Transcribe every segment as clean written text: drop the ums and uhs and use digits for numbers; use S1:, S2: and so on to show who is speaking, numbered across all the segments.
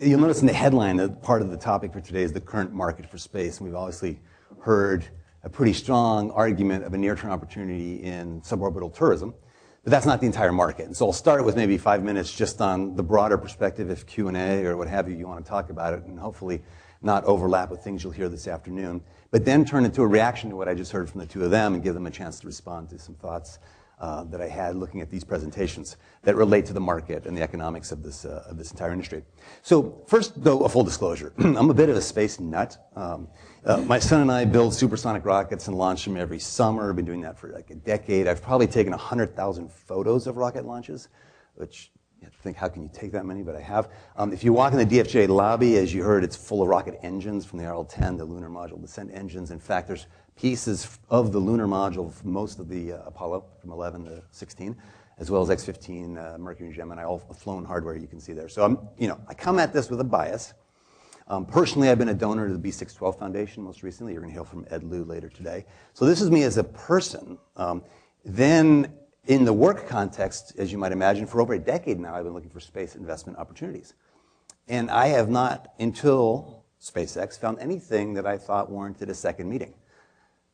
S1: You'll notice in the headline that part of the topic for today is the current market for space. And we've obviously heard a pretty strong argument of a near-term opportunity in suborbital tourism, but that's not the entire market. And so I'll start with maybe 5 minutes just on the broader perspective, if Q&A or what have you want to talk about it, and hopefully not overlap with things you'll hear this afternoon, but then turn into a reaction to what I just heard from the two of them and give them a chance to respond to some thoughts that I had looking at these presentations that relate to the market and the economics of this entire industry. So first, though, a full disclosure. I'm a bit of a space nut. My son and I build supersonic rockets and launch them every summer. I've been doing that for like a decade. I've probably taken 100,000 photos of rocket launches, which you have to think, how can you take that many? But I have. If you walk in the DFJ lobby, as you heard, it's full of rocket engines from the RL-10, the Lunar Module Descent engines. In fact, there's pieces of the lunar module, most of the Apollo from 11 to 16, as well as X-15, Mercury and Gemini, all flown hardware you can see there. So I come at this with a bias. Personally, I've been a donor to the B612 Foundation most recently. You're going to hear from Ed Liu later today. So this is me as a person. Then in the work context, as you might imagine, for over a decade now, I've been looking for space investment opportunities. And I have not, until SpaceX, found anything that I thought warranted a second meeting,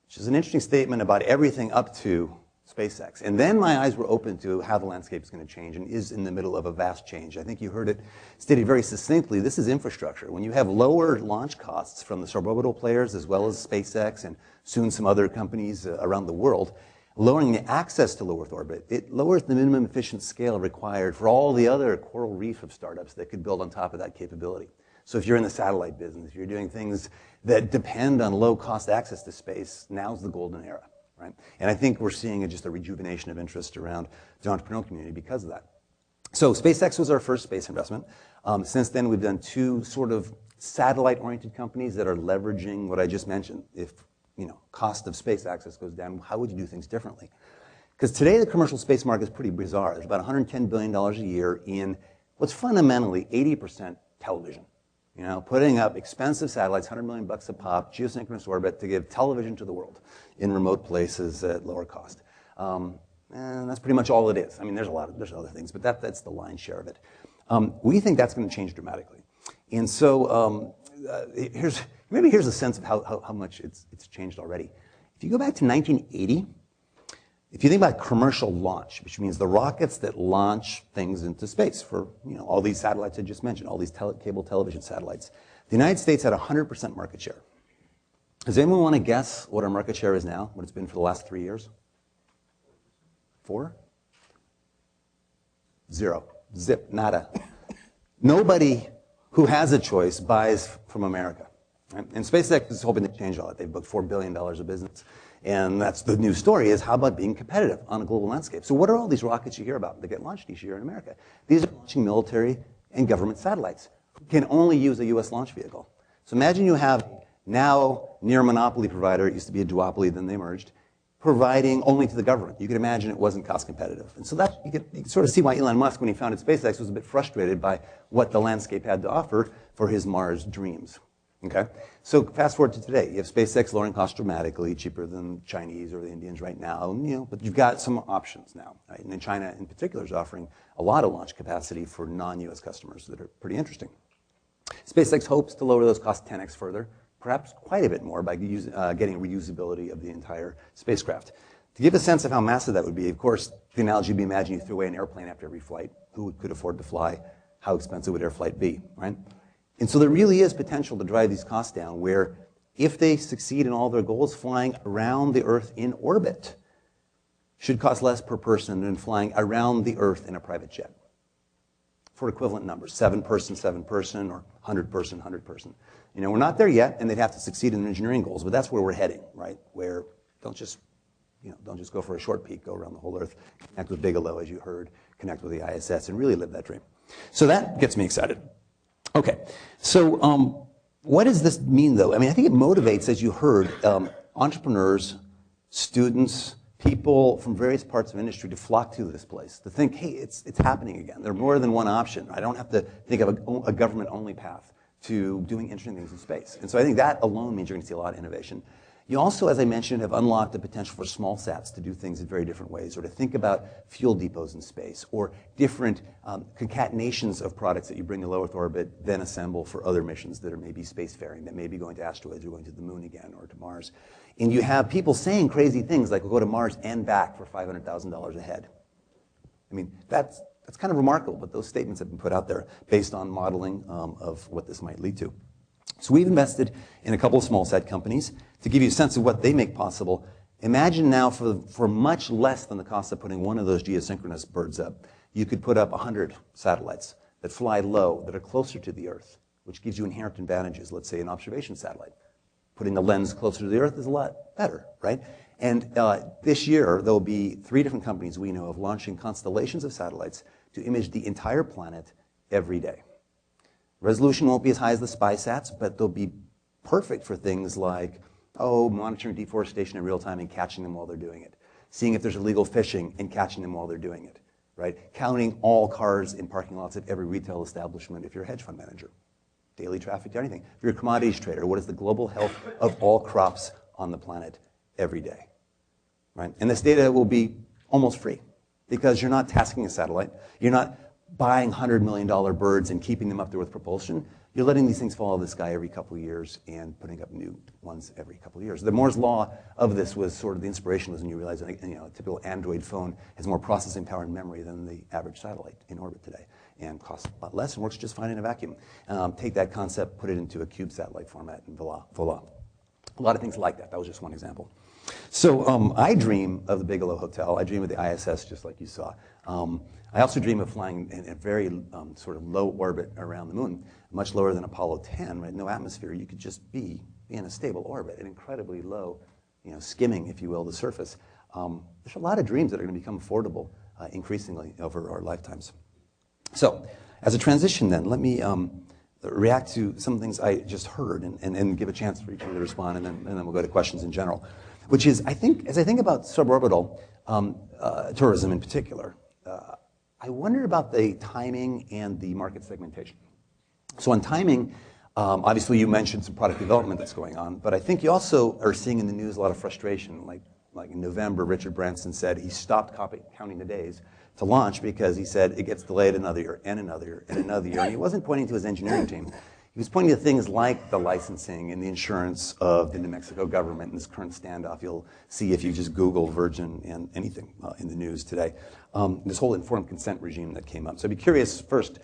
S1: which is an interesting statement about everything up to SpaceX. And then my eyes were open to how the landscape is going to change and is in the middle of a vast change. I think you heard it stated very succinctly. This is infrastructure. When you have lower launch costs from the suborbital players as well as SpaceX and soon some other companies around the world, lowering the access to low Earth orbit, it lowers the minimum efficient scale required for all the other coral reef of startups that could build on top of that capability. So if you're in the satellite business, if you're doing things that depend on low-cost access to space, now's the golden era, right? And I think we're seeing just a rejuvenation of interest around the entrepreneurial community because of that. So SpaceX was our first space investment. Since then, we've done two sort of satellite-oriented companies that are leveraging what I just mentioned. If cost of space access goes down, how would you do things differently? Because today the commercial space market is pretty bizarre. There's about $110 billion a year in what's fundamentally 80% television. Putting up expensive satellites, $100 million a pop, geosynchronous orbit to give television to the world in remote places at lower cost. And that's pretty much all it is. I mean, there's other things, but that's the lion's share of it. We think that's going to change dramatically. And so here's a sense of how much it's changed already. If you go back to 1980, if you think about commercial launch, which means the rockets that launch things into space for all these satellites I just mentioned, all these cable television satellites, the United States had 100% market share. Does anyone want to guess what our market share is now, what it's been for the last 3 years? 4? 0. Zip. Nada. Nobody who has a choice buys from America. Right? And SpaceX is hoping to change all that. They've booked $4 billion of business. And that's the new story, is how about being competitive on a global landscape? So what are all these rockets you hear about that get launched each year in America? These are launching military and government satellites who can only use a U.S. launch vehicle. So imagine you have now near monopoly provider, it used to be a duopoly, then they merged, providing only to the government. You could imagine it wasn't cost competitive. And so that you could sort of see why Elon Musk, when he founded SpaceX, was a bit frustrated by what the landscape had to offer for his Mars dreams. Okay? So fast forward to today. You have SpaceX lowering costs dramatically, cheaper than Chinese or the Indians right now, but you've got some options now. Right? And then China in particular is offering a lot of launch capacity for non-US customers that are pretty interesting. SpaceX hopes to lower those costs 10x further, perhaps quite a bit more by getting reusability of the entire spacecraft. To give a sense of how massive that would be, of course, the analogy would be, imagine you threw away an airplane after every flight. Who could afford to fly? How expensive would air flight be, right? And so there really is potential to drive these costs down where if they succeed in all their goals, flying around the Earth in orbit should cost less per person than flying around the Earth in a private jet. For equivalent numbers, 7-person, or 100-person, 100-person. We're not there yet, and they'd have to succeed in their engineering goals, but that's where we're heading, right? Where don't just go for a short peak, go around the whole Earth, connect with Bigelow, as you heard, connect with the ISS, and really live that dream. So that gets me excited. Okay, so what does this mean, though? I mean, I think it motivates, as you heard, entrepreneurs, students, people from various parts of industry to flock to this place, to think, hey, it's happening again. There are more than one option. I don't have to think of a government-only path to doing interesting things in space. And so I think that alone means you're going to see a lot of innovation. You also, as I mentioned, have unlocked the potential for small sats to do things in very different ways, or to think about fuel depots in space, or different concatenations of products that you bring to low Earth orbit, then assemble for other missions that are maybe spacefaring, that may be going to asteroids or going to the moon again, or to Mars. And you have people saying crazy things like, we'll go to Mars and back for $500,000 a head. I mean, that's kind of remarkable, but those statements have been put out there based on modeling of what this might lead to. So we've invested in a couple of small sat companies to give you a sense of what they make possible. Imagine now for much less than the cost of putting one of those geosynchronous birds up, you could put up 100 satellites that fly low, that are closer to the Earth, which gives you inherent advantages. Let's say an observation satellite. Putting the lens closer to the Earth is a lot better, right? And this year, there'll be 3 different companies we know of launching constellations of satellites to image the entire planet every day. Resolution won't be as high as the SpaceSats, but they'll be perfect for things like, monitoring deforestation in real time and catching them while they're doing it. Seeing if there's illegal fishing and catching them while they're doing it, right? Counting all cars in parking lots of every retail establishment if you're a hedge fund manager. Daily traffic to anything. If you're a commodities trader, what is the global health of all crops on the planet every day, right? And this data will be almost free because you're not tasking a satellite. You're not buying $100 million birds and keeping them up there with propulsion. You're letting these things fall out of the sky every couple of years and putting up new ones every couple of years. The Moore's law of this was sort of the inspiration was when you realize that, a typical Android phone has more processing power and memory than the average satellite in orbit today, and costs a lot less and works just fine in a vacuum. Take that concept, put it into a CubeSat-like format, and voila. A lot of things like that. That was just one example. So I dream of the Bigelow Hotel. I dream of the ISS, just like you saw. I also dream of flying in a very sort of low orbit around the moon, much lower than Apollo 10, right? No atmosphere. You could just be in a stable orbit, an incredibly low, skimming, if you will, the surface. There's a lot of dreams that are going to become affordable increasingly over our lifetimes. So as a transition then, let me react to some things I just heard and give a chance for each of you to respond, and then we'll go to questions in general. Which is, as I think about suborbital tourism in particular, I wonder about the timing and the market segmentation. So on timing, obviously you mentioned some product development that's going on, but I think you also are seeing in the news a lot of frustration. Like in November, Richard Branson said he stopped counting the days to launch because he said it gets delayed another year and another year and another year. And he wasn't pointing to his engineering team. He was pointing to things like the licensing and the insurance of the New Mexico government in this current standoff. You'll see if you just Google Virgin and anything in the news today. This whole informed consent regime that came up. So I'd be curious first,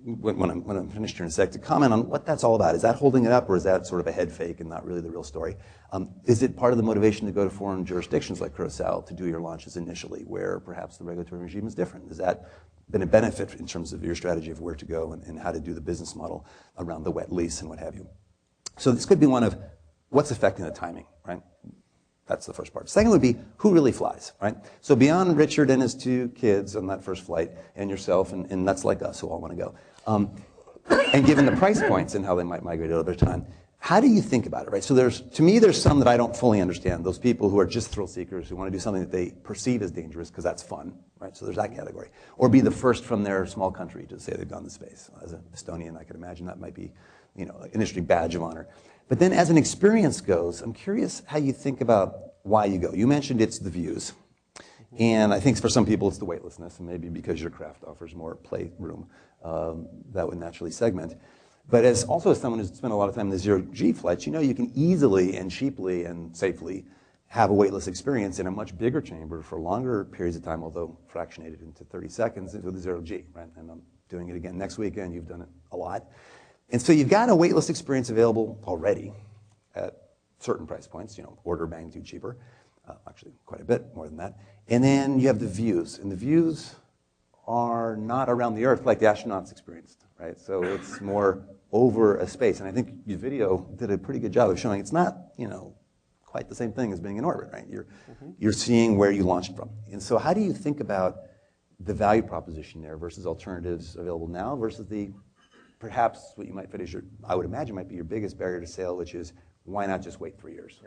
S1: when I'm finished here in a sec, to comment on what that's all about. Is that holding it up, or is that sort of a head fake and not really the real story? Is it part of the motivation to go to foreign jurisdictions like Curacao to do your launches initially, where perhaps the regulatory regime is different? Has that been a benefit in terms of your strategy of where to go and how to do the business model around the wet lease and what have you? So this could be one of what's affecting the timing, right? That's the first part. Second would be who really flies, right? So beyond Richard and his 2 kids on that first flight and yourself and nuts like us who all want to go, and given the price points and how they might migrate over time, how do you think about it, right? So to me, there's some that I don't fully understand. Those people who are just thrill seekers who want to do something that they perceive as dangerous because that's fun, right? So there's that category. Or be the first from their small country to say they've gone to space. As an Estonian, I could imagine that might be, an industry badge of honor. But then as an experience goes, I'm curious how you think about why you go. You mentioned it's the views. And I think for some people it's the weightlessness, and maybe because your craft offers more playroom, that would naturally segment. But as someone who's spent a lot of time in the zero-G flights, you can easily and cheaply and safely have a weightless experience in a much bigger chamber for longer periods of time, although fractionated into 30 seconds with the zero-G, right? And I'm doing it again next weekend. You've done it a lot. And so you've got a weightless experience available already at certain price points, order of magnitude cheaper, actually quite a bit more than that. And then you have the views, and the views are not around the Earth like the astronauts experienced, right? So it's more over a space. And I think your video did a pretty good job of showing it's not, quite the same thing as being in orbit, right? You're seeing where you launched from. And so how do you think about the value proposition there versus alternatives available now versus perhaps what you might fit as I would imagine might be your biggest barrier to sale, which is why not just wait 3 years?